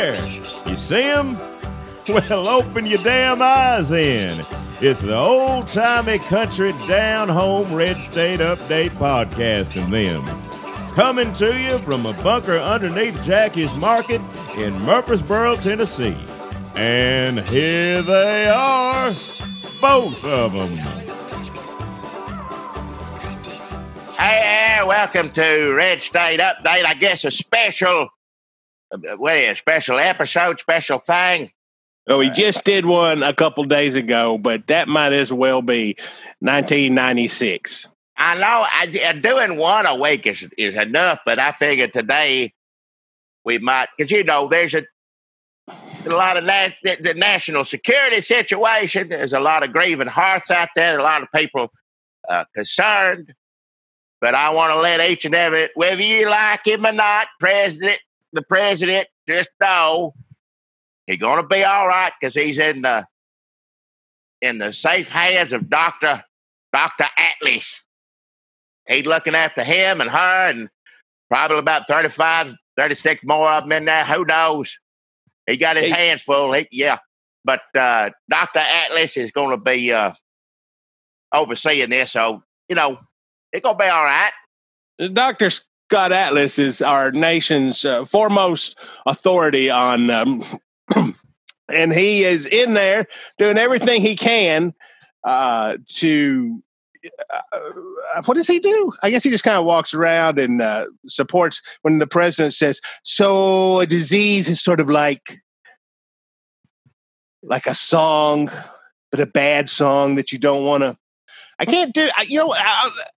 there. You see him? Well, open your damn eyes in. It's the old-timey country down-home red state update podcast and them. Coming to you from a bunker underneath Jackie's Market in Murfreesboro, Tennessee. And here they are, both of them. Hey, welcome to Red State Update. I guess a special episode, special thing. Oh, we just did one a couple days ago, but that might as well be 1996. I know doing one a week is enough, but I figured today we might, because there's a lot of the national security situation. There's a lot of grieving hearts out there, a lot of people concerned. But I want to let each and every, whether you like him or not, the president, just know he's going to be all right because he's in the safe hands of Dr. Atlas. He's looking after him and her and probably about 35, 36 more of them in there. Who knows? He got his hands full. But Dr. Atlas is going to be overseeing this. So, it's going to be all right. Dr. Scott Atlas is our nation's foremost authority on, and he is in there doing everything he can to, what does he do? I guess he just kind of walks around and supports when the president says, so a disease is sort of like a song, but a bad song that you don't want to. I can't do.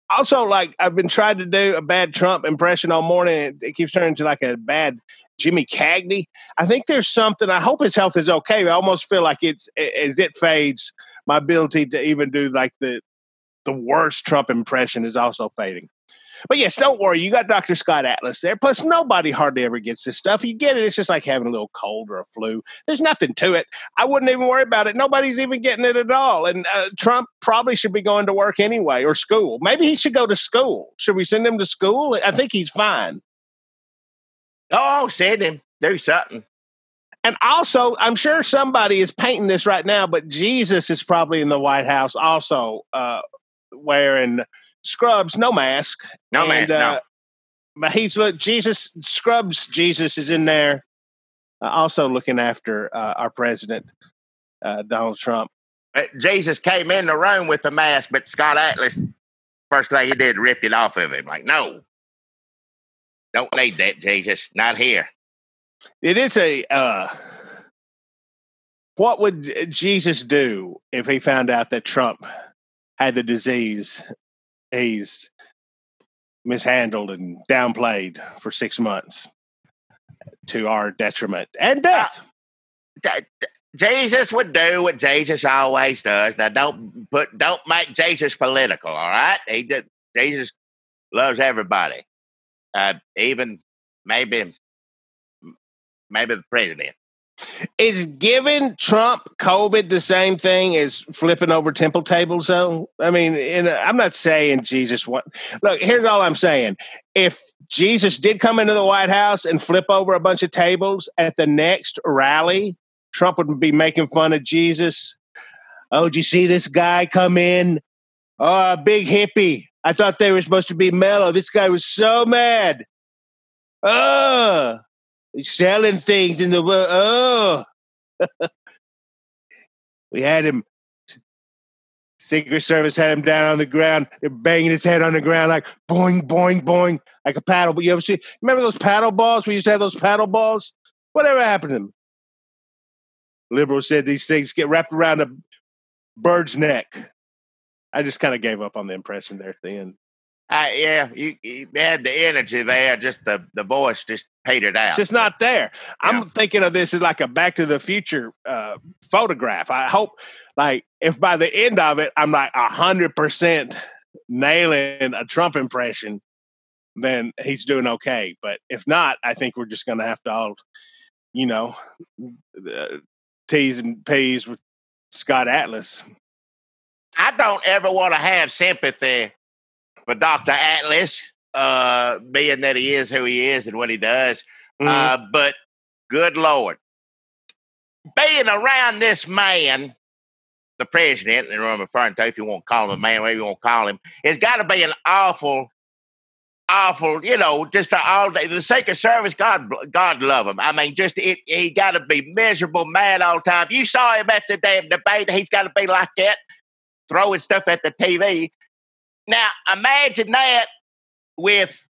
Also, I've been trying to do a bad Trump impression all morning. And it keeps turning to like a bad Jimmy Cagney. I think there's something. I hope his health is okay. I almost feel like as it fades, my ability to even do like the worst Trump impression is also fading. But yes, don't worry. You got Dr. Scott Atlas there. Plus, nobody hardly ever gets this stuff. You get it. It's just like having a little cold or a flu. There's nothing to it. I wouldn't even worry about it. Nobody's even getting it at all. And Trump probably should be going to work anyway or school. Maybe he should go to school. Should we send him to school? I think he's fine. Oh, send him. Do something. And also, I'm sure somebody is painting this right now, but Jesus is probably in the White House also wearing scrubs, no mask. No mask, no. But Jesus is in there also looking after our president, Donald Trump. Jesus came in the room with the mask, but Scott Atlas, first thing he did, ripped it off of him. Like, no. Don't need that, Jesus. Not here. It is what would Jesus do if he found out that Trump had the disease he's mishandled and downplayed for 6 months to our detriment and death? Jesus would do what Jesus always does. Now, don't make Jesus political, all right? Jesus loves everybody, even maybe the president. Is giving Trump COVID the same thing as flipping over temple tables, though? I mean, I'm not saying Jesus. Look, here's all I'm saying. If Jesus did come into the White House and flip over a bunch of tables at the next rally, Trump would be making fun of Jesus. Oh, did you see this guy come in? Oh, a big hippie. I thought they were supposed to be mellow. This guy was so mad. Oh. He's selling things in the world. Oh, we had him. Secret Service had him down on the ground. They're banging his head on the ground like boing, boing, boing, like a paddle. But you ever see? Remember those paddle balls? We used to have those paddle balls. Whatever happened to them? Liberals said these things get wrapped around a bird's neck. I just kind of gave up on the impression there at the end. You had the energy there. Just the voice just petered out. It's just not there. Yeah. I'm thinking of this as like a Back to the Future photograph. I hope, if by the end of it, I'm like 100% nailing a Trump impression, then he's doing okay. But if not, I think we're just going to have to all, T's and P's with Scott Atlas. I don't ever want to have sympathy for Dr. Atlas, being that he is who he is and what he does. Mm-hmm. But Good Lord. Being around this man, the president, and I'm referring to, if you want to call him a man, whatever you want to call him, it's got to be an awful, just all day. The Secret Service, God love him. I mean, he got to be miserable, mad all the time. You saw him at the damn debate. He's got to be like that, throwing stuff at the TV. Now, imagine that with,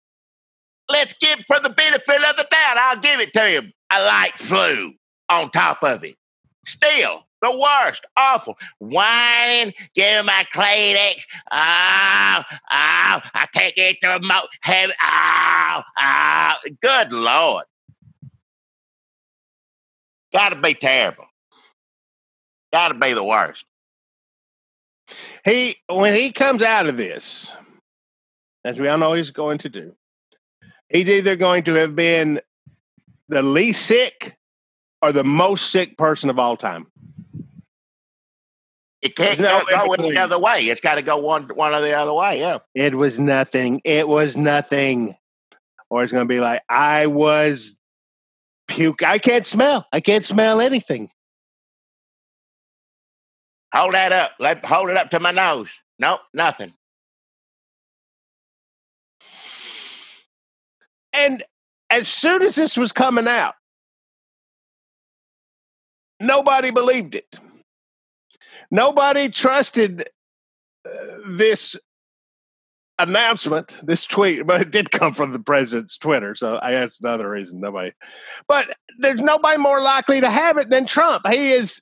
let's give for the benefit of the doubt, I'll give it to him, a light flu on top of it. Still, the worst, awful. Whining, give him my Kleenex. I can't get the remote. Good Lord. Got to be terrible. Got to be the worst. When he comes out of this, as we all know he's going to do, he's either going to have been the least sick or the most sick person of all time. It can't go the other way. It's got to go one or the other way, yeah. It was nothing. Or it's going to be like, I was puke. I can't smell anything. Hold that up. Hold it up to my nose. Nope, nothing. And as soon as this was coming out, nobody believed it. Nobody trusted this announcement, this tweet, but it did come from the president's Twitter, so that's another reason nobody. But there's nobody more likely to have it than Trump. He has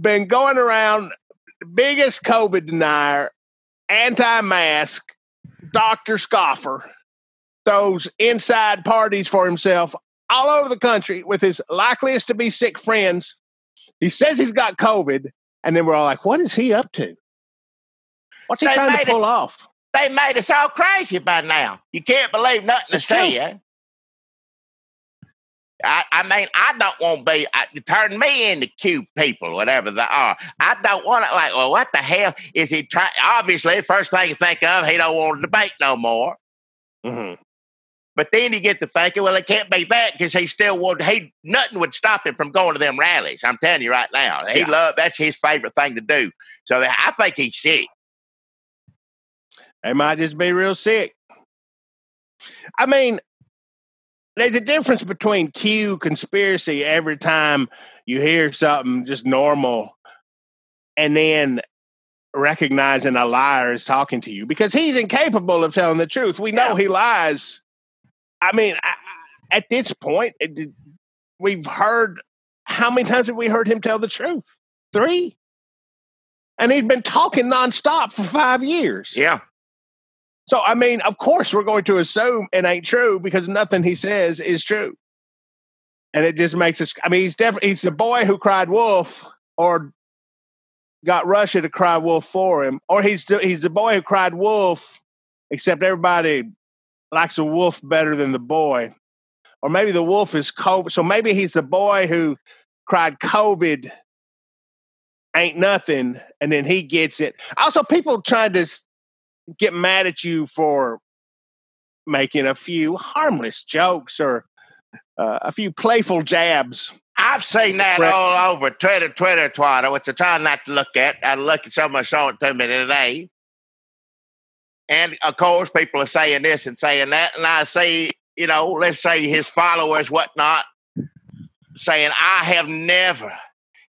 been going around, biggest COVID denier, anti-mask, Dr. Scoffer, those inside parties for himself all over the country with his likeliest to be sick friends. He says he's got COVID, and then we're all like, what is he up to? What's he trying to pull off? They made us all crazy by now. You can't believe nothing to see, eh? I mean, I don't want to be, turn me into cute people, whatever they are. I don't want to, like, well, what the hell is he trying? Obviously, first thing you think of, he don't want to debate no more. Mm-hmm. But then you get to thinking, well, it can't be that because he still would, nothing would stop him from going to them rallies. I'm telling you right now. That's his favorite thing to do. So I think he's sick. They might just be real sick. I mean, there's a difference between conspiracy every time you hear something just normal and then recognizing a liar is talking to you because he's incapable of telling the truth. We know he lies. I mean, at this point, we've heard, how many times have we heard him tell the truth? 3. And he's been talking nonstop for 5 years. Yeah. So, I mean, of course, we're going to assume it ain't true because nothing he says is true. And it just makes us, I mean, he's the boy who cried wolf or got Russia to cry wolf for him. Or he's the boy who cried wolf, except everybody likes the wolf better than the boy. Or maybe the wolf is COVID. So maybe he's the boy who cried COVID ain't nothing, and then he gets it. Also, people trying to get mad at you for making a few harmless jokes or a few playful jabs. I've seen that all over Twitter, which I try not to look at. I look at someone showing it to me today. And, of course, people are saying this and saying that. And I see, let's say his followers, whatnot, saying, I have never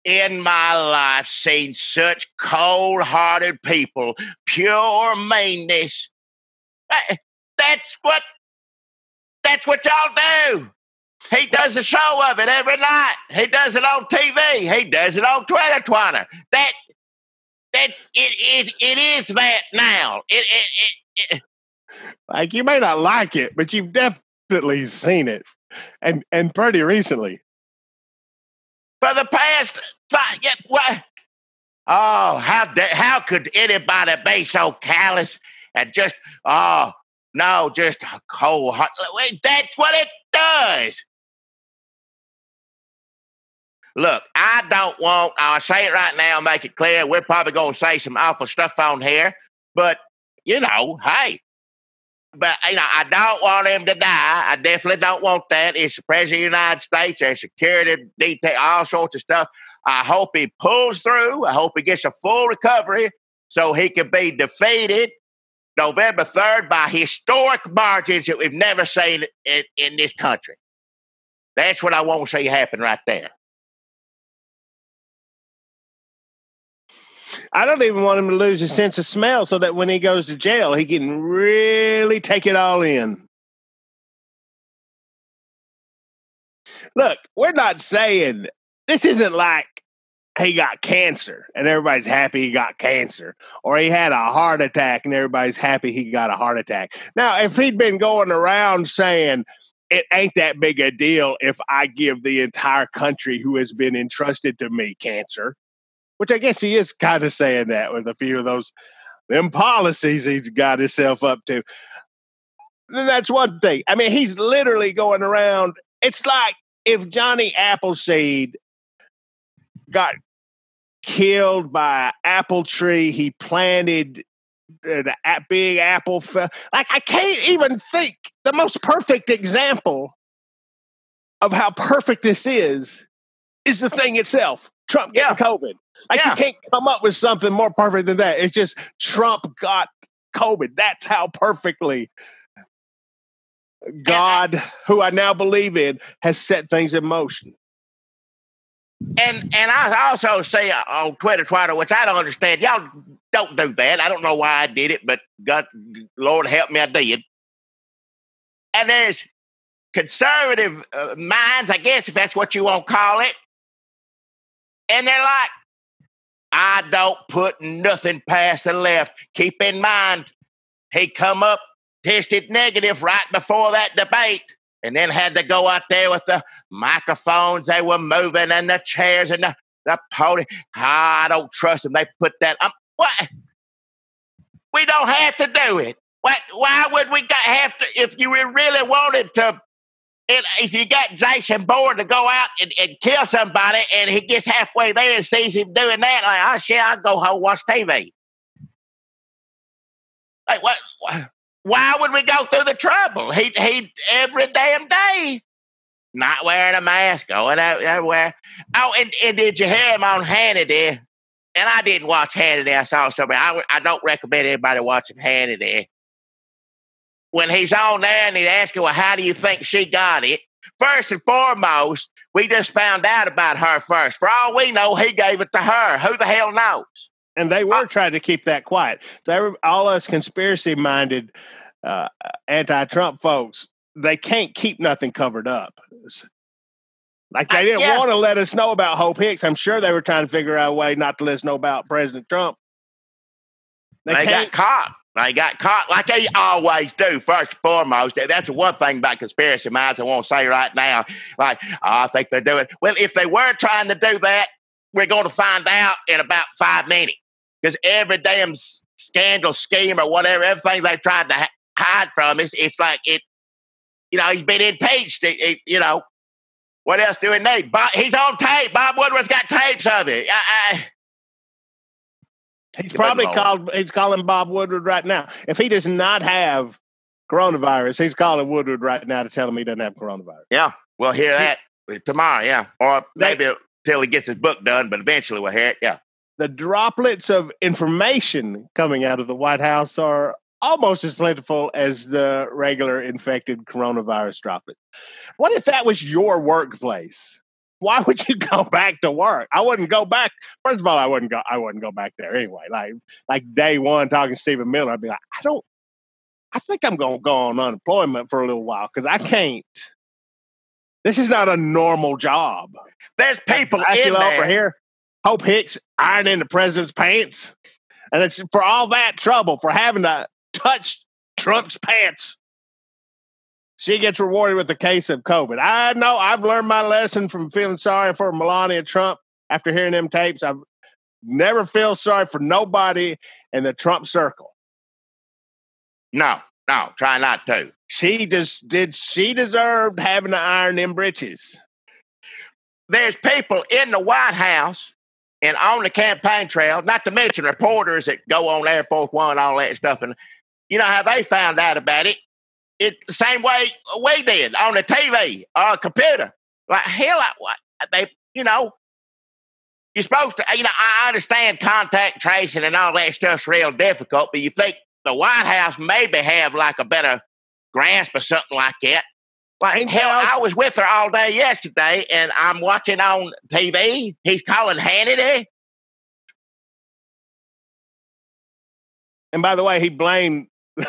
in my life seen such cold-hearted people, pure meanness. That's what y'all do. He does a show of it every night. He does it on TV. He does it on Twitter. It is that now. Like, you may not like it, but you've definitely seen it, and pretty recently. For the past 5 years, what? Oh, how could anybody be so callous and just just a cold heart? That's what it does. Look, I'll say it right now, make it clear, we're probably going to say some awful stuff on here, but, hey, but I don't want him to die. I definitely don't want that. It's the president of the United States. There's security detail, all sorts of stuff. I hope he pulls through. I hope he gets a full recovery so he can be defeated November 3rd by historic margins that we've never seen in this country. That's what I want to see happen right there. I don't even want him to lose his sense of smell so that when he goes to jail, he can really take it all in. Look, we're not saying this isn't like he got cancer and everybody's happy he got cancer, or he had a heart attack and everybody's happy he got a heart attack. Now, if he'd been going around saying it ain't that big a deal if I give the entire country who has been entrusted to me cancer, which I guess he is kind of saying that with a few of them policies he's got himself up to, then that's one thing. I mean, he's literally going around. It's like if Johnny Appleseed got killed by an apple tree he planted, the big apple fell. Like, I can't even think the most perfect example of how perfect this is the thing itself. Trump getting COVID. Like, you can't come up with something more perfect than that. It's just Trump got COVID. That's how perfectly God, who I now believe in, has set things in motion. And I also say on Twitter, which I don't understand. Y'all don't do that. I don't know why I did it, but God, Lord help me, I did. And there's conservative minds, I guess, if that's what you want to call it. And they're like, I don't put nothing past the left. Keep in mind, he come up, tested negative right before that debate, and then had to go out there with the microphones they were moving and the chairs and the podium. I don't trust them. They put that up. What? We don't have to do it. What? Why would we have to? If you really wanted to, if you got Jason Bourne to go out and kill somebody and he gets halfway there and sees him doing that, like, oh shit, I'll go home and watch TV. Like, what? Why would we go through the trouble? He every damn day not wearing a mask, going out everywhere. Oh, and did you hear him on Hannity? And I didn't watch Hannity. I saw somebody. I don't recommend anybody watching Hannity. When he's on there and he'd ask you, well, how do you think she got it? First and foremost, we just found out about her first. For all we know, he gave it to her. Who the hell knows? And they were trying to keep that quiet. So all us conspiracy-minded anti-Trump folks, they can't keep nothing covered up. Like, they didn't want to let us know about Hope Hicks. I'm sure they were trying to figure out a way not to let us know about President Trump. They got caught. They got caught like they always do, first and foremost. That's the one thing about conspiracy minds I want to say right now. Like, I think they're doing. Well, if they were trying to do that, we're going to find out in about 5 minutes. Because every damn scandal, scheme, or whatever, everything they tried to hide from us, it's like it, he's been impeached. What else do we need? He's on tape. Bob Woodward's got tapes of it. He's calling Bob Woodward right now. If he does not have coronavirus, he's calling Woodward right now to tell him he doesn't have coronavirus. Yeah, we'll hear that tomorrow, yeah. Or maybe till he gets his book done, but eventually we'll hear it, yeah. The droplets of information coming out of the White House are almost as plentiful as the regular infected coronavirus droplets. What if that was your workplace? Why would you go back to work? I wouldn't go back. First of all, I wouldn't go back there anyway. Like day one, talking to Stephen Miller, I'd be like, I think I'm going to go on unemployment for a little while because I can't. This is not a normal job. There's people in there over here. Hope Hicks ironing the president's pants, and it's for all that trouble for having to touch Trump's pants. She gets rewarded with a case of COVID. I know I've learned my lesson from feeling sorry for Melania Trump after hearing them tapes. I've never feel sorry for nobody in the Trump circle. No, try not to. She deserved having to iron them britches. There's people in the White House and on the campaign trail, not to mention reporters that go on Air Force One, all that stuff, and you know how they found out about it? It the same way we did on the TV or computer. Like hell, they, you know, you're supposed to, you know, I understand contact tracing and all that stuff's real difficult, but you think the White House maybe have like a better grasp or something like that. Like hell, I was with her all day yesterday, and I'm watching on TV. He's calling Hannity. And by the way, he blamed the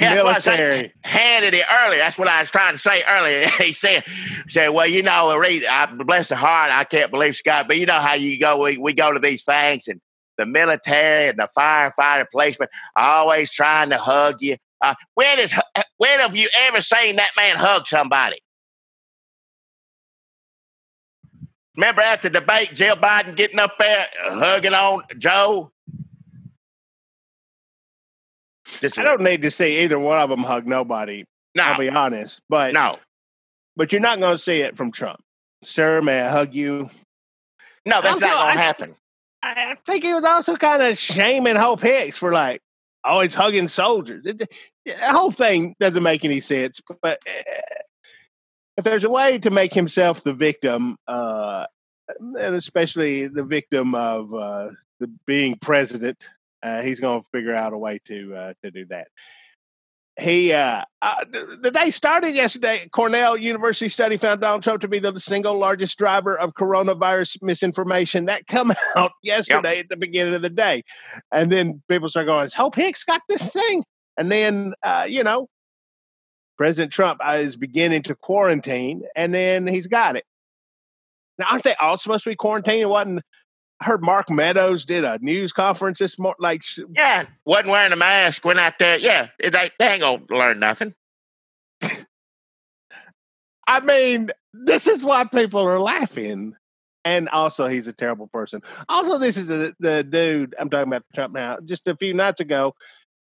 military. Hannity earlier. That's what I was trying to say earlier. He said, well, you know, bless her heart, I can't believe Scott, but you know how you go. We go to these things, and the military and the firefighter policeman are always trying to hug you. When have you ever seen that man hug somebody? Remember after the debate, Jill Biden getting up there hugging on Joe? I don't need to see either one of them hug nobody. No. I'll be honest. But you're not going to see it from Trump. Sir, may I hug you? No, that's not going to happen. I think he was also kind of shaming Hope Hicks for like always hugging soldiers. The whole thing doesn't make any sense. But if there's a way to make himself the victim, and especially the victim of the being president, he's going to figure out a way to do that. The day started yesterday. Cornell University study found Donald Trump to be the single largest driver of coronavirus misinformation. That come out yesterday at the beginning of the day. And then people start going, has Hope Hicks got this thing? And then, President Trump is beginning to quarantine, and then he's got it. Now, aren't they all supposed to be quarantined? I heard Mark Meadows did a news conference this morning. Wasn't wearing a mask, went out there. Yeah, they ain't going to learn nothing. I mean, this is why people are laughing. And also, he's a terrible person. Also, this is the dude, I'm talking about Trump now, just a few nights ago.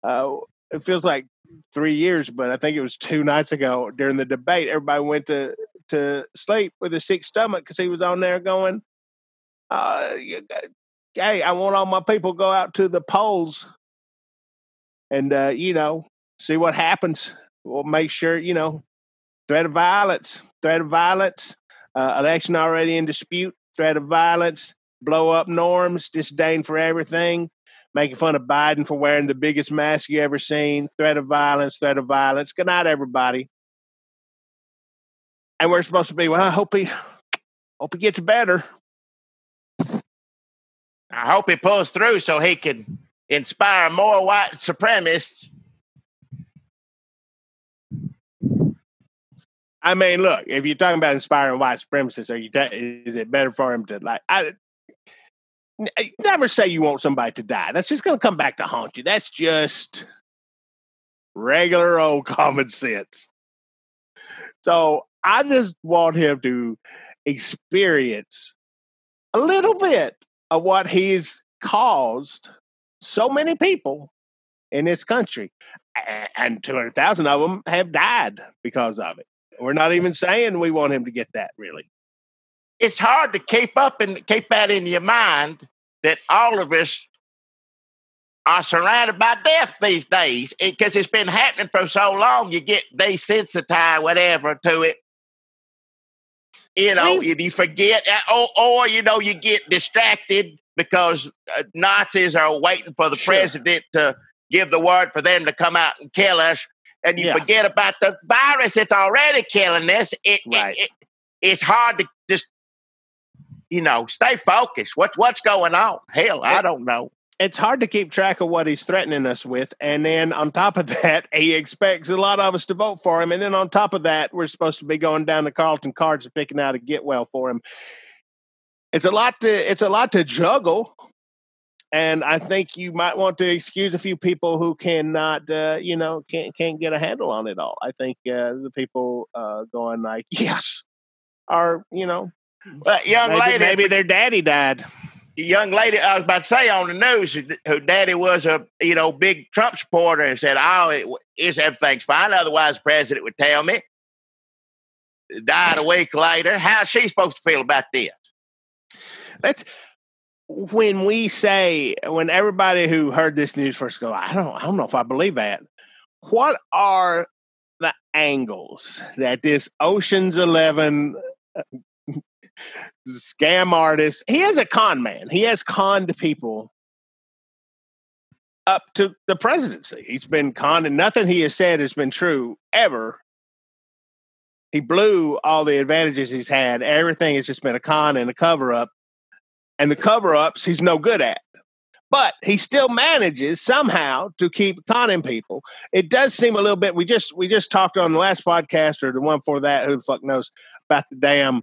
It feels like 3 years, but I think it was 2 nights ago during the debate. Everybody went to sleep with a sick stomach because he was on there going, hey, I want all my people to go out to the polls and, see what happens. We'll make sure, threat of violence, election already in dispute, threat of violence, blow up norms, disdain for everything, making fun of Biden for wearing the biggest mask you ever seen, threat of violence. Good night, everybody. And we're supposed to be, well, I hope he gets better. I hope he pulls through so he can inspire more white supremacists. I mean, look, if you're talking about inspiring white supremacists, is it better for him to never say you want somebody to die. That's just going to come back to haunt you. That's just regular old common sense. So I just want him to experience a little bit of what he's caused so many people in this country. And 200,000 of them have died because of it. We're not even saying we want him to get that, really. It's hard to keep up and keep that in your mind that all of us are surrounded by death these days because it's been happening for so long. You get desensitized, whatever, to it. You forget, or you get distracted because Nazis are waiting for the president to give the word for them to come out and kill us. And you forget about the virus that's already killing us. It's hard to just, stay focused. What's going on? Hell, I don't know. It's hard to keep track of what he's threatening us with. And then on top of that, he expects a lot of us to vote for him. And then on top of that, we're supposed to be going down to Carlton Cards and picking out a get well for him. It's a lot to juggle. And I think you might want to excuse a few people who cannot, can't get a handle on it all. I think the people going like, yes, are, maybe their daddy died. The young lady, I was about to say on the news, who daddy was a, big Trump supporter and said, everything's fine. Otherwise, the president would tell me. Died a week later. How's she supposed to feel about this? when everybody who heard this news first go, I don't know if I believe that. What are the angles that this Ocean's 11 scam artist, he is a con man. He has conned people up to the presidency. He's been conned, and nothing he has said has been true ever. He blew all the advantages he's had. Everything has just been a con and a cover-up. And the cover-ups he's no good at. But he still manages somehow to keep conning people. It does seem a little bit, we just talked on the last podcast or the one before that, who the fuck knows, about the damn,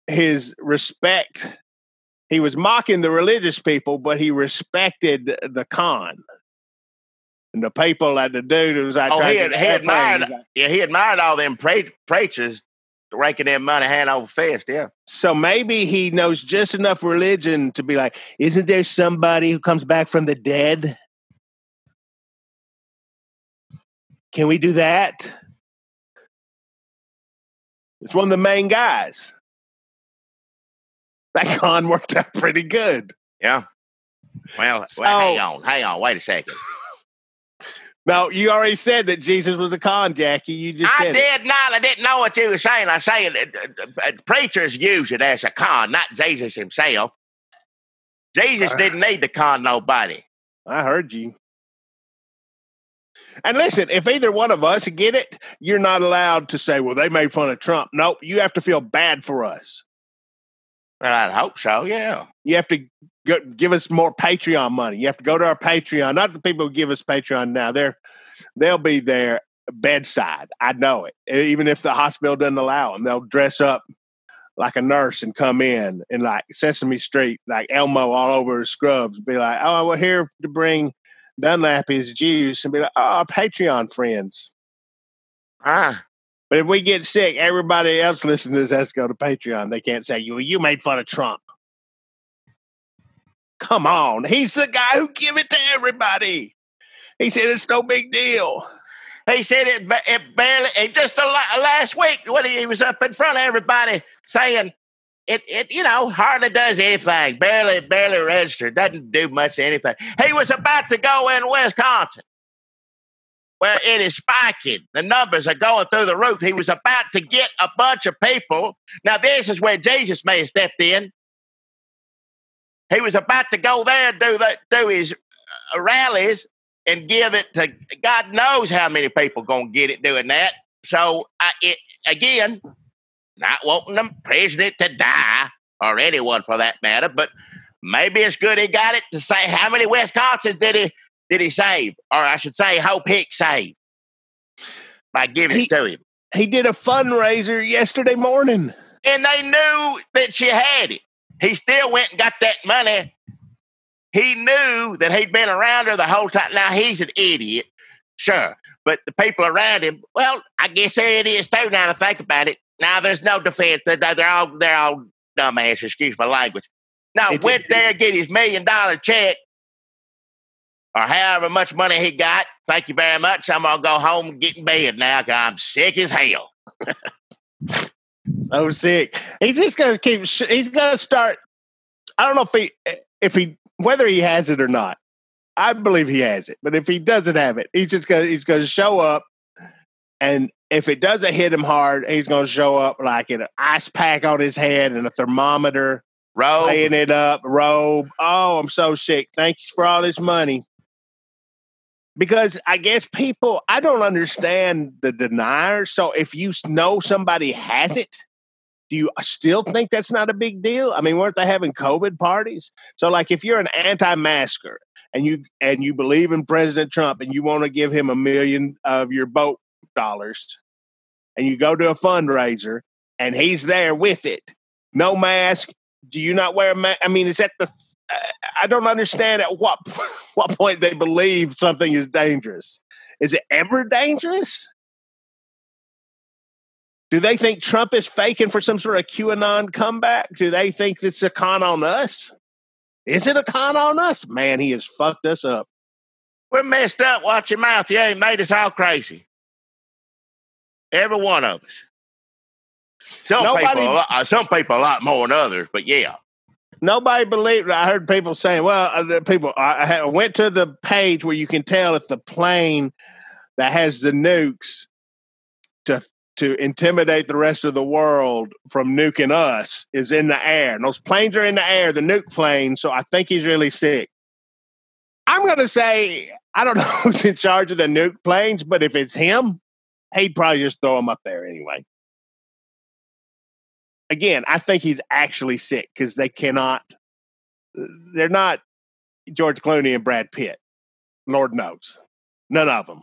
his respect. He was mocking the religious people, but he respected the con. And the people, like the dude who was like, he admired all them preachers raking their money hand over fist, yeah. So maybe he knows just enough religion to be like, isn't there somebody who comes back from the dead? Can we do that? It's one of the main guys. That con worked out pretty good. Yeah. Well, hang on, wait a second. No, you already said that Jesus was a con, Jackie. You just said it. I didn't know what you were saying. I say preachers use it as a con, not Jesus himself. Jesus didn't need to con nobody. I heard you. And listen, if either one of us get it, you're not allowed to say, well, they made fun of Trump. Nope, you have to feel bad for us. Well, I'd hope so, yeah. You have to give us more Patreon money. You have to go to our Patreon. Not the people who give us Patreon now. They'll be there bedside. I know it. Even if the hospital doesn't allow them, they'll dress up like a nurse and come in like Sesame Street, like Elmo all over his scrubs, and be like, oh, we're here to bring Dunlap his juice, and be like, oh, Patreon friends. But if we get sick, everybody else listening to this has to go to Patreon. They can't say, you made fun of Trump. Come on. He's the guy who give it to everybody. He said it's no big deal. He said it barely, just last week when he was up in front of everybody saying it hardly does anything. Barely registered. Doesn't do much of anything. He was about to go in Wisconsin, where it is spiking. The numbers are going through the roof. He was about to get a bunch of people. Now, this is where Jesus may have stepped in. He was about to go there and do his rallies and give it to God knows how many people going to get it doing that. So, again, not wanting the president to die, or anyone for that matter, but maybe it's good he got it to say how many Wisconsins did he save? Or I should say, Hope Hicks saved by giving it to him. He did a fundraiser yesterday morning. And they knew that she had it. He still went and got that money. He knew that he'd been around her the whole time. Now, he's an idiot, sure. But the people around him, well, I guess they're idiots too now to think about it. Now, there's no defense. They're all dumbasses, excuse my language. Now, went there, get his $1 million check, or however much money he got. Thank you very much. I'm going to go home and get in bed now because I'm sick as hell. So sick. He's just going to he's going to start. I don't know whether he has it or not. I believe he has it. But if he doesn't have it, he's going to show up. And if it doesn't hit him hard, he's going to show up like in an ice pack on his head and a thermometer. Laying it up, robe. Oh, I'm so sick. Thanks for all this money. Because I guess I don't understand the denier. So if you know somebody has it, do you still think that's not a big deal? I mean, weren't they having COVID parties? So like if you're an anti-masker and you believe in President Trump and you want to give him $1 million of your boat dollars and you go to a fundraiser and he's there with it, no mask, do you not wear a mask? I mean, is that I don't understand at what point they believe something is dangerous. Is it ever dangerous? Do they think Trump is faking for some sort of QAnon comeback? Do they think it's a con on us? Is it a con on us? Man, he has fucked us up. We're messed up. Watch your mouth. Yeah, he made us all crazy. Every one of us. Some people a lot more than others, but yeah. Nobody believed. I heard people saying, "Well, I went to the page where you can tell if the plane that has the nukes to intimidate the rest of the world from nuking us is in the air. And those planes are in the air, the nuke plane. So I think he's really sick." I'm going to say, I don't know who's in charge of the nuke planes, but if it's him, he'd probably just throw them up there anyway. Again, I think he's actually sick because they're not George Clooney and Brad Pitt. Lord knows. None of them.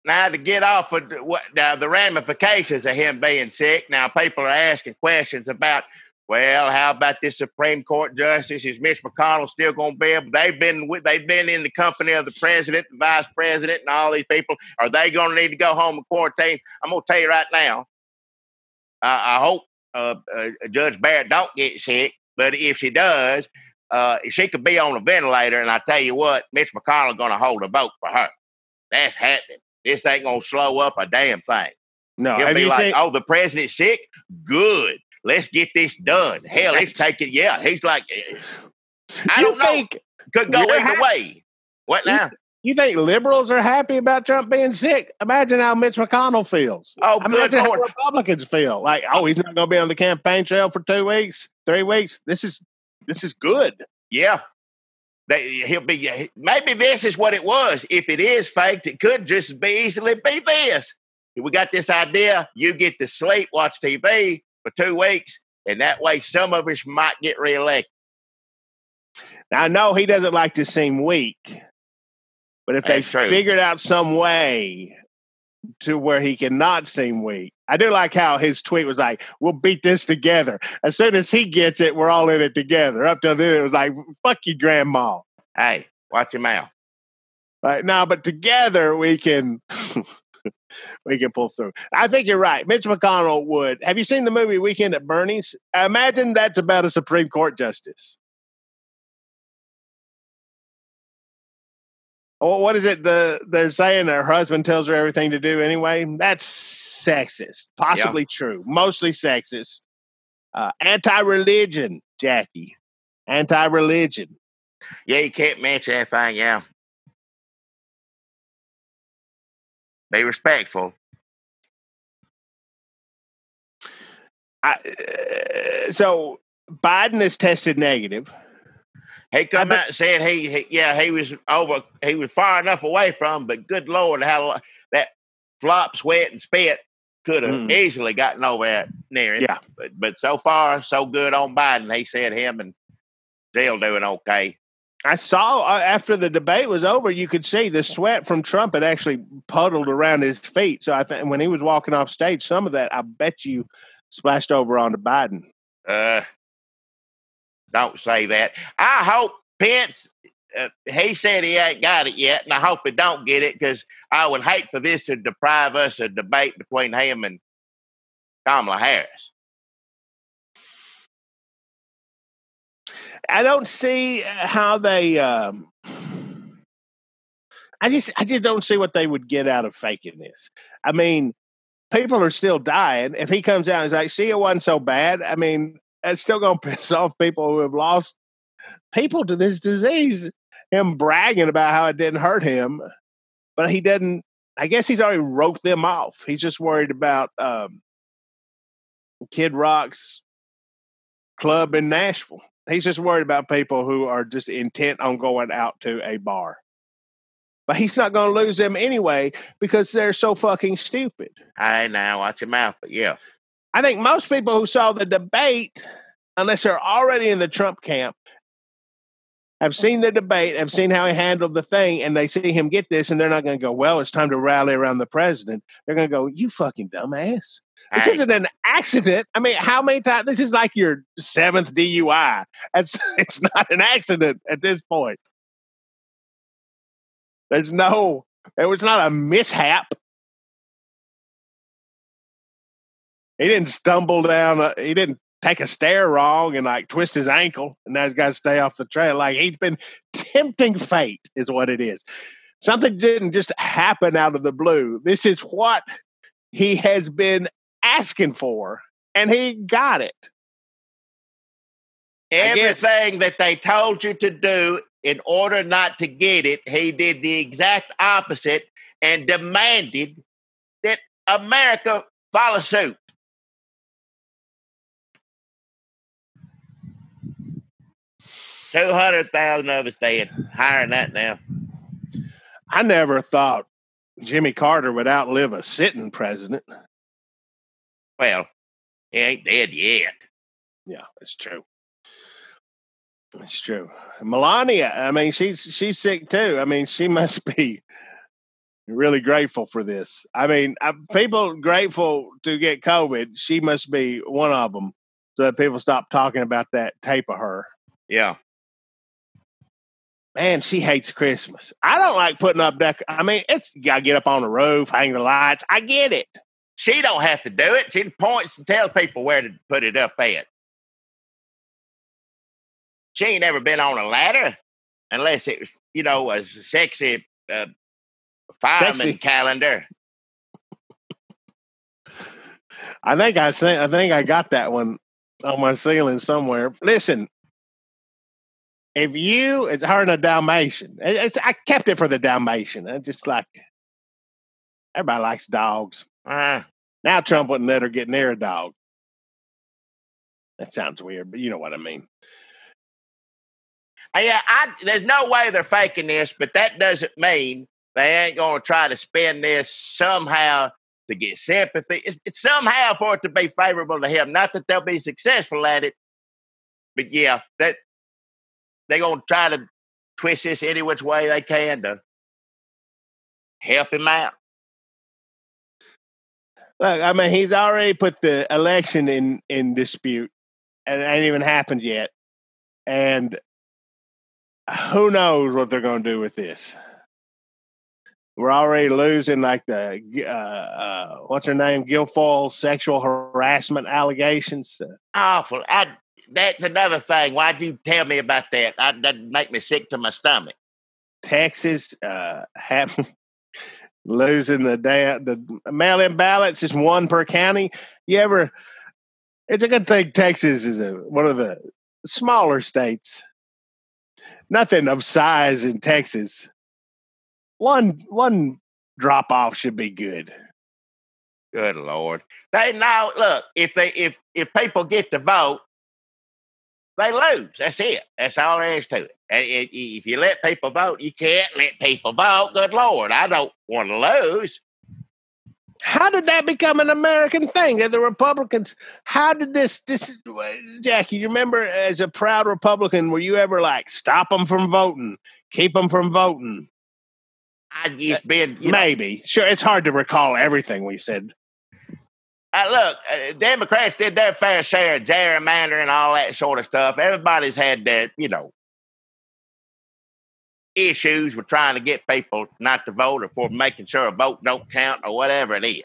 Now, to get off of the ramifications of him being sick, now people are asking questions about, well, how about this Supreme Court justice? Is Mitch McConnell still going to be able? They've been in the company of the president, the vice president, and all these people. Are they going to need to go home and quarantine? I'm going to tell you right now. I hope Judge Barrett don't get sick, but if she does, she could be on a ventilator. And I tell you what, Mitch McConnell going to hold a vote for her. That's happening. This ain't going to slow up a damn thing. No, he'll be like, oh, the president's sick? Good. Let's get this done. Hell, let's take it. Yeah, he's like, I don't know. Could go either way. What now? You think liberals are happy about Trump being sick? Imagine how Mitch McConnell feels. Oh, imagine how Republicans feel. Like, oh, he's not going to be on the campaign trail for 2 weeks, 3 weeks. This is good. Yeah. He'll be. Maybe this is what it was. If it is faked, it could just easily be this. We got this idea. You get to sleep, watch TV for 2 weeks, and that way some of us might get reelected. Now, I know he doesn't like to seem weak, but if they figured out some way to where he cannot seem weak, I do like how his tweet was like, "We'll beat this together." As soon as he gets it, we're all in it together. Up till then, it was like, "Fuck you, grandma." Hey, watch your mouth. Right now, but together we can we can pull through. I think you're right. Mitch McConnell would. Have you seen the movie Weekend at Bernie's? Imagine that's about a Supreme Court justice. Oh, what is it? They're saying her husband tells her everything to do anyway. That's sexist. Possibly true. Mostly sexist. Anti-religion, Jackie. Anti-religion. Yeah, you can't mention anything, yeah. Be respectful. So Biden is tested negative. He come out and said he was far enough away from him, but good Lord, how that flop, sweat, and spit could have easily gotten over near him. Yeah. But so far, so good on Biden. He said him and Jill doing okay. I saw after the debate was over, you could see the sweat from Trump had actually puddled around his feet. So I think when he was walking off stage, some of that, I bet you, splashed over onto Biden. Don't say that. I hope Pence, he said he ain't got it yet, and I hope he don't get it, because I would hate for this to deprive us of debate between him and Kamala Harris. I don't see how they. I just don't see what they would get out of faking this. I mean, people are still dying. If he comes out and is like, "See, it wasn't so bad," I mean, it's still going to piss off people who have lost people to this disease. Him bragging about how it didn't hurt him, but he didn't. I guess he's already wrote them off. He's just worried about Kid Rock's club in Nashville. He's just worried about people who are just intent on going out to a bar. But he's not going to lose them anyway because they're so fucking stupid. Hey, now, watch your mouth, but yeah. I think most people who saw the debate, unless they're already in the Trump camp, have seen the debate, have seen how he handled the thing, and they see him get this, and they're not going to go, well, it's time to rally around the president. They're going to go, you fucking dumbass. This isn't an accident. I mean, how many times? This is like your 7th DUI. It's not an accident at this point. It was not a mishap. He didn't stumble down. He didn't take a stair wrong and like twist his ankle, and now he's got to stay off the trail. Like, he's been tempting fate is what it is. Something didn't just happen out of the blue. This is what he has been asking for, and he got it. Everything that they told you to do in order not to get it, he did the exact opposite and demanded that America follow suit. $200,000 of us dead. Higher than that now. I never thought Jimmy Carter would outlive a sitting president. Well, he ain't dead yet. Yeah, it's true. It's true. Melania, I mean, she's sick too. I mean, she must be really grateful for this. I mean, people grateful to get COVID. She must be one of them, so that people stop talking about that tape of her. Yeah. Man, she hates Christmas. I don't like putting up I mean, you gotta get up on the roof, hang the lights. I get it. She don't have to do it. She points and tells people where to put it up at. She ain't ever been on a ladder unless it was, a sexy fireman calendar. I think I got that one on my ceiling somewhere. Listen, it's her and a Dalmatian. I kept it for the Dalmatian. I just like, everybody likes dogs. Now Trump wouldn't let her get near a dog. That sounds weird, but you know what I mean. Yeah, there's no way they're faking this, but that doesn't mean they ain't going to try to spin this somehow to get sympathy. It's somehow for it to be favorable to him. Not that they'll be successful at it, but yeah, that they're going to try to twist this any which way they can to help him out. Look, I mean, he's already put the election in dispute, and it ain't even happened yet. And who knows what they're going to do with this? We're already losing like the what's her name, Guilfoyle sexual harassment allegations. Awful. That's another thing. Why'd you tell me about that? That'd make me sick to my stomach. Texas losing the mail-in ballots is one per county. It's a good thing Texas is one of the smaller states. Nothing of size in Texas. One drop off should be good. Good Lord. They now look, if people get to vote, they lose. That's it. That's all there is to it. And if you let people vote, you can't let people vote. Good Lord. I don't want to lose. How did that become an American thing? The Republicans, how did this, Jackie, you remember as a proud Republican, were you ever like, stop them from voting, keep them from voting? I just been, maybe. Sure, it's hard to recall everything we said. Look, Democrats did their fair share of gerrymandering and all that sort of stuff. Everybody's had their, issues with trying to get people not to vote or for making sure a vote don't count or whatever it is.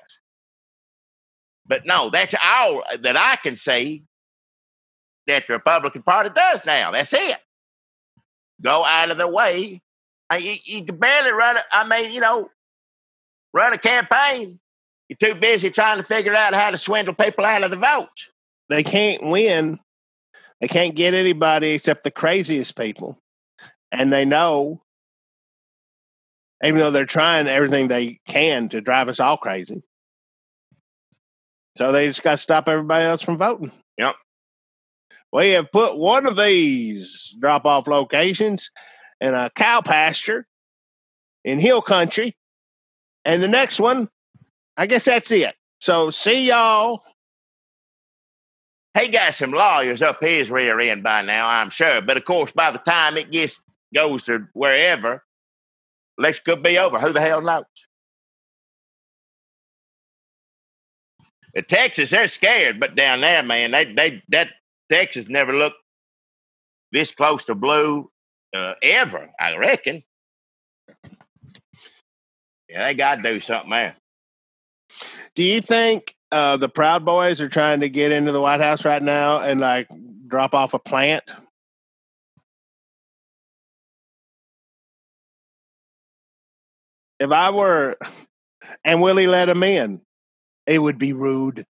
But no, that's all that I can see that the Republican Party does now. That's it. Go out of the way. You can barely run run a campaign. You're too busy trying to figure out how to swindle people out of the votes. They can't win. They can't get anybody except the craziest people. And they know, even though they're trying everything they can to drive us all crazy. So they just got to stop everybody else from voting. Yep. We have put one of these drop-off locations in a cow pasture in hill country. And the next one, I guess that's it. So see y'all. He got some lawyers up his rear end by now, I'm sure. But of course, by the time it goes to wherever, election could be over. Who the hell knows? In Texas, they're scared, but down there, man, that Texas never looked this close to blue ever, I reckon. Yeah, they got to do something there. Do you think the Proud Boys are trying to get into the White House right now and like drop off a plant? If I were, and will he let him in? It would be rude.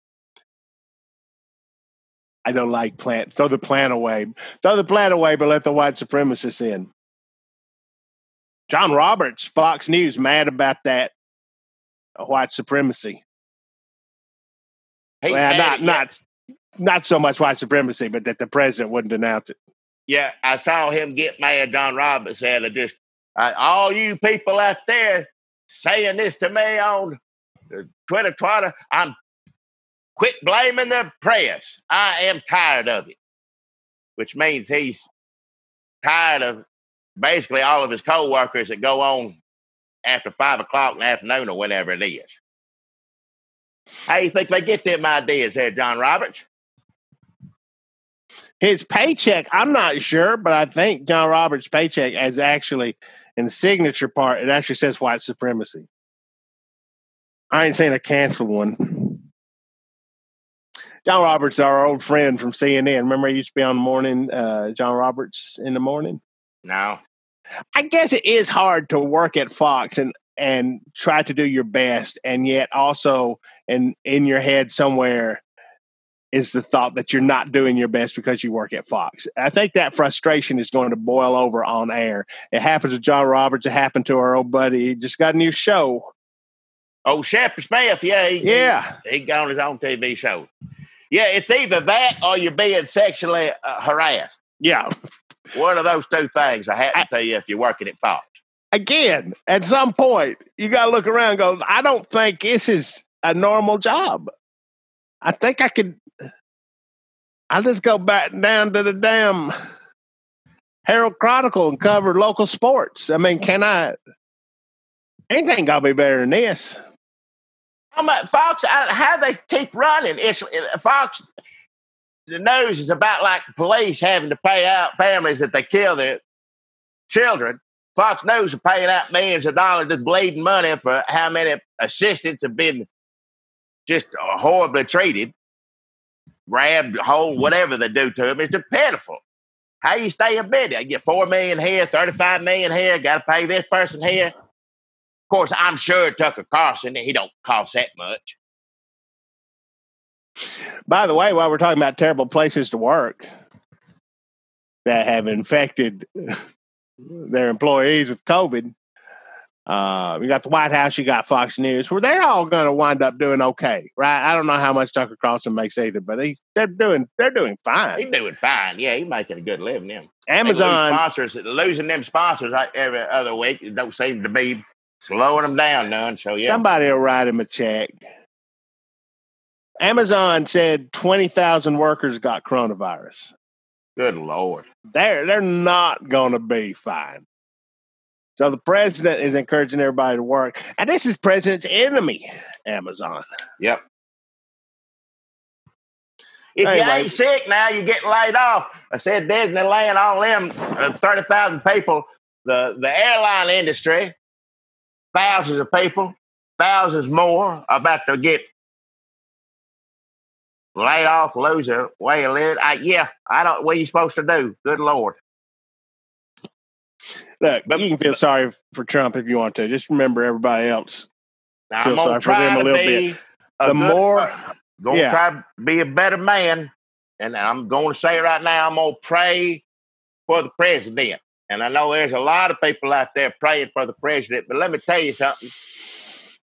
I don't like plant. Throw the plant away. Throw the plant away, but let the white supremacists in. John Roberts, Fox News, mad about that white supremacy. Not so much white supremacy, but that the president wouldn't announce it. Yeah, I saw him get mad. John Roberts said, all you people out there saying this to me on Twitter, I'm quit blaming the press. I am tired of it, which means he's tired of basically all of his co-workers that go on after 5 o'clock in the afternoon or whenever it is. How do you think they get them ideas there, John Roberts? His paycheck, I'm not sure, but I think John Roberts' paycheck is actually, in the signature part, it actually says white supremacy. I ain't seen a canceled one. John Roberts, our old friend from CNN. Remember he used to be on the morning, John Roberts in the morning? No. I guess it is hard to work at Fox and try to do your best, and yet also in your head somewhere is the thought that you're not doing your best because you work at Fox. I think that frustration is going to boil over on air. It happened to John Roberts. It happened to our old buddy. He just got a new show. Oh, Shepard Smith. Yeah. He got on his own TV show. Yeah, it's either that or you're being sexually harassed. Yeah. One of those two things I have to tell you if you're working at Fox. Again, at some point, you got to look around and go, I don't think this is a normal job. I think I'll just go back down to the damn Herald Chronicle and cover local sports. I mean, anything got to be better than this. Fox, how they keep running. It's Fox, the news is about like police having to pay out families that they kill their children. Fox News are paying out millions of dollars, just bleeding money for how many assistants have been just horribly treated, grabbed, hold, whatever they do to them. It's just pitiful. How you stay in bed? You get $4 million here, $35 million here, got to pay this person here. Of course, I'm sure Tucker Carlson, he don't cost that much. By the way, while we're talking about terrible places to work that have infected their employees with COVID, you got the White House, you got Fox News, where they're all going to wind up doing okay, right? I don't know how much Tucker Carlson makes either, but they're doing fine. He's doing fine. Yeah, he's making a good living. Them Amazon losing them sponsors like every other week. It don't seem to be slowing them down none. So yeah, somebody will write him a check. Amazon said 20,000 workers got coronavirus. Good Lord. They're not going to be fine. So the president is encouraging everybody to work. And this is president's enemy, Amazon. Yep. If you ain't sick now, you're getting laid off. I said Disneyland, all them 30,000 people, the airline industry, thousands of people, thousands more are about to get laid off, lose their way of living. What are you supposed to do? Good Lord. Look, you can feel sorry for Trump if you want to. Just remember everybody else. I'm going to try to be try to be a better man. And I'm going to say right now, I'm going to pray for the president. And I know there's a lot of people out there praying for the president. But let me tell you something.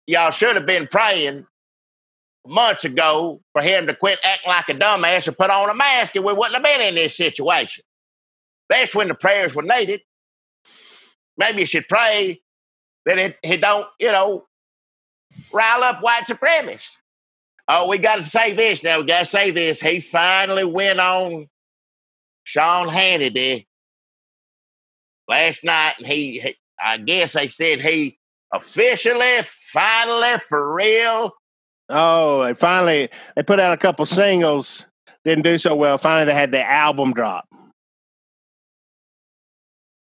Y'all should have been praying months ago for him to quit acting like a dumbass and put on a mask, and we wouldn't have been in this situation. That's when the prayers were needed. Maybe you should pray that he don't, rile up white supremacists. Oh, we got to say this now. We got to say this. He finally went on Sean Hannity last night, and I guess they said he officially, finally, for real. Oh, they put out a couple singles, didn't do so well. Finally, they had the album drop.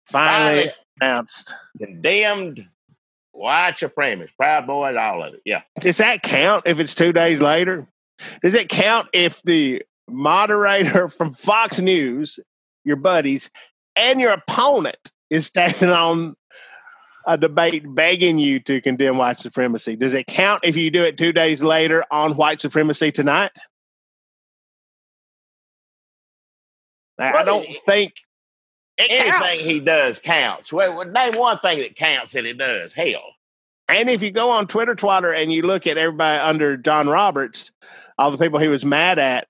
Finally announced. Condemned white supremacists, Proud Boys, all of it. Yeah. Does that count if it's 2 days later? Does it count if the moderator from Fox News, your buddies, and your opponent is standing on a debate begging you to condemn white supremacy? Does it count if you do it 2 days later on white supremacy tonight? I don't think anything counts. he does counts. Well, name one thing that counts that it does. Hell. And if you go on Twitter, and you look at everybody under John Roberts, all the people he was mad at,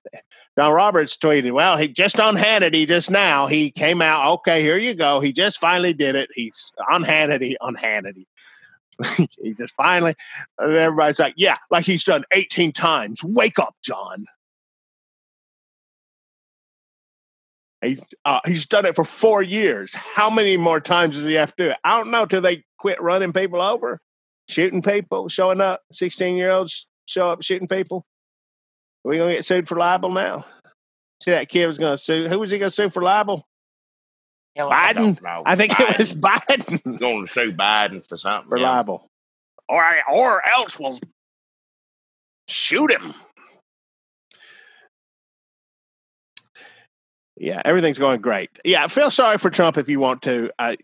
John Roberts tweeted, well, he just on Hannity just now, he came out, okay, here you go. He just finally did it. He's on Hannity. He just finally, and everybody's like, yeah, like he's done 18 times. Wake up, John. He's done it for 4 years. How many more times does he have to do it? I don't know, till they quit running people over, shooting people, showing up. 16-year-olds show up shooting people. Are we going to get sued for libel now? See, that kid was going to sue. Who was he going to sue for libel? Hell, Biden? I think Biden. It was Biden. Going to sue Biden for something. For libel. Or else we'll shoot him. Yeah, everything's going great. Yeah, feel sorry for Trump if you want to. I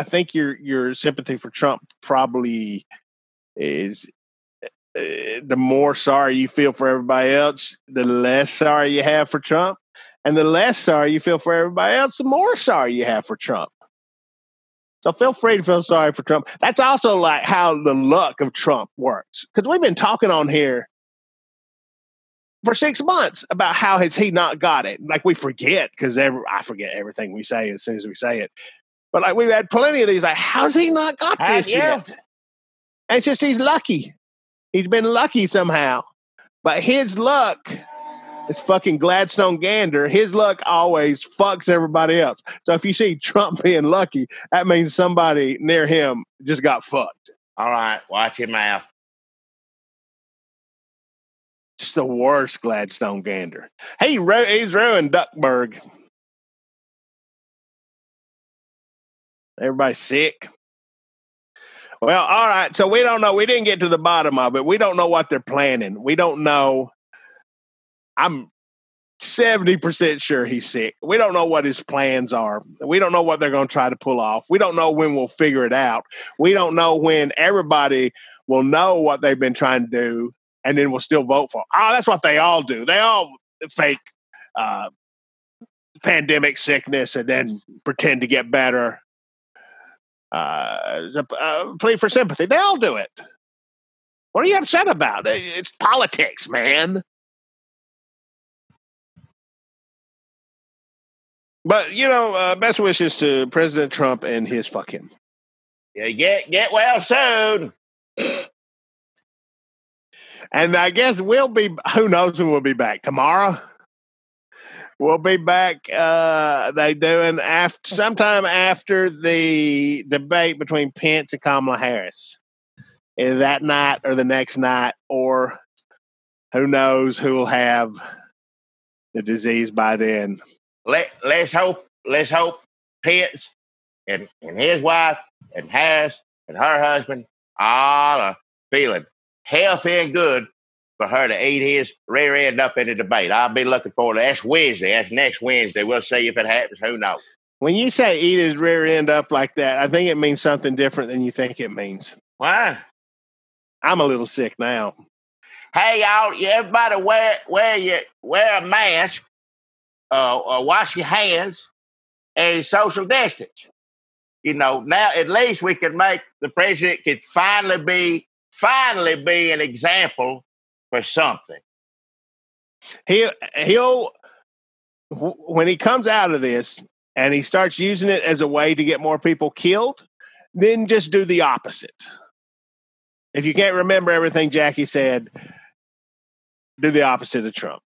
think your sympathy for Trump probably is the more sorry you feel for everybody else, the less sorry you have for Trump. And the less sorry you feel for everybody else, the more sorry you have for Trump. So feel free to feel sorry for Trump. That's also like how the luck of Trump works. Because we've been talking on here for 6 months about how has he not got it. Like we forget, because I forget everything we say as soon as we say it. But like we've had plenty of these, like, how's he not got this yet? And it's just he's lucky. He's been lucky somehow. But his luck is fucking Gladstone Gander. His luck always fucks everybody else. So if you see Trump being lucky, that means somebody near him just got fucked. All right, watch your mouth. Just the worst Gladstone Gander. He's ruined Duckburg. Everybody's sick. Well, all right. So we don't know. We didn't get to the bottom of it. We don't know what they're planning. We don't know. I'm 70% sure he's sick. We don't know what his plans are. We don't know what they're going to try to pull off. We don't know when we'll figure it out. We don't know when everybody will know what they've been trying to do and then we'll still vote for. Oh, that's what they all do. They all fake pandemic sickness and then pretend to get better. Plea for sympathy. They all do it. What are you upset about? It's politics, man. But, best wishes to President Trump and his fuck him. Yeah, get well soon. And I guess who knows when we'll be back? Tomorrow? We'll be back, sometime after the debate between Pence and Kamala Harris. Either that night or the next night, or who knows who will have the disease by then. Let's hope Pence and his wife and Harris and her husband all are feeling healthy and good for her to eat his rear end up in the debate. I'll be looking forward to that. That's Wednesday. That's next Wednesday. We'll see if it happens. Who knows? When you say eat his rear end up like that, I think it means something different than you think it means. Why? I'm a little sick now. Hey, y'all, everybody wear a mask, wash your hands, and social distance. Now at least we can make the president could finally be an example for something. He'll when he comes out of this and he starts using it as a way to get more people killed, then just do the opposite. If you can't remember everything Jackie said, do the opposite of Trump.